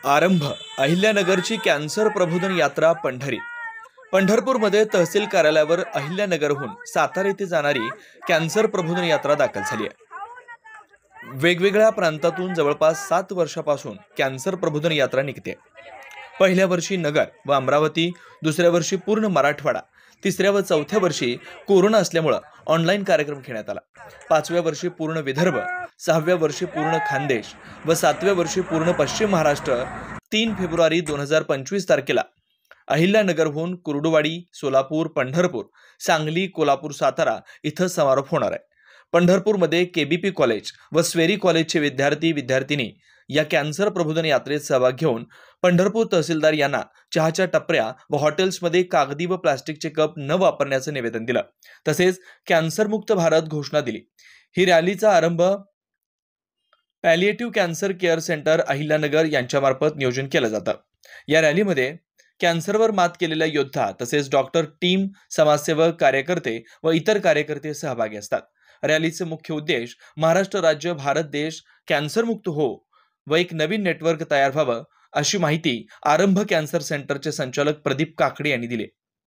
आरंभ अहिल्यानगरची कॅन्सर प्रबोधन यात्रा पंढरीत. पंढरपूरमध्ये तहसील कार्यालयावर अहिल्यानगरहून सातारा येथे जाणारी कॅन्सर प्रबोधन यात्रा दाखल झाली आहे. वेगवेगळ्या प्रांतातून जवळपास 7 वर्षापासून कॅन्सर प्रबोधन यात्रा निघते. पहिल्या वर्षी नगर व अमरावती, दुसऱ्या वर्षी पूर्ण मराठवाडा, तिसऱ्या व चौथ्या वर्षी कोरोना असल्यामुळे ऑनलाईन कार्यक्रम घेण्यात आला. 5व्या वर्षी पूर्ण विदर्भ, 6व्या वर्षी पूर्ण खानदेश व 7व्या वर्षी पूर्ण पश्चिम महाराष्ट्र. 3 फेब्रुवारी 2025 तारखेला अहिल्यानगरहून कुर्डुवाडी, सोलापूर, पंढरपूर, सांगली, कोल्हापूर, सातारा इथं समारोप होणार आहे. पंढरपूरमध्ये केबीपी कॉलेज व स्वेरी कॉलेजचे विद्यार्थी-विद्यार्थिनी या कॅन्सर प्रबोधन यात्रेत सहभाग घेऊन पंढरपूर तहसीलदार यांना चहाच्या टपऱ्या व हॉटेल्समध्ये कागदी व प्लास्टिकचे कप न वापरण्याचं निवेदन दिलं. तसेच कॅन्सरमुक्त भारत घोषणा दिली. ही रॅलीचा आरंभ palliative cancer care centre Ahilyanagar यांच्यामार्फत नियोजन केलं जातं. या रॅलीमध्ये कॅन्सरवर मात केलेल्या योद्धा तसेच डॉक्टर, टीम, समाजसेवक, कार्यकर्ते व इतर कार्यकर्ते सहभागी असतात. रॅलीचे मुख्य उद्देश महाराष्ट्र राज्य, भारत देश कॅन्सरमुक्त हो व एक नवीन नेटवर्क तयार व्हावं, अशी माहिती आरंभ कॅन्सर सेंटरचे संचालक प्रदीप काकडे यांनी दिली.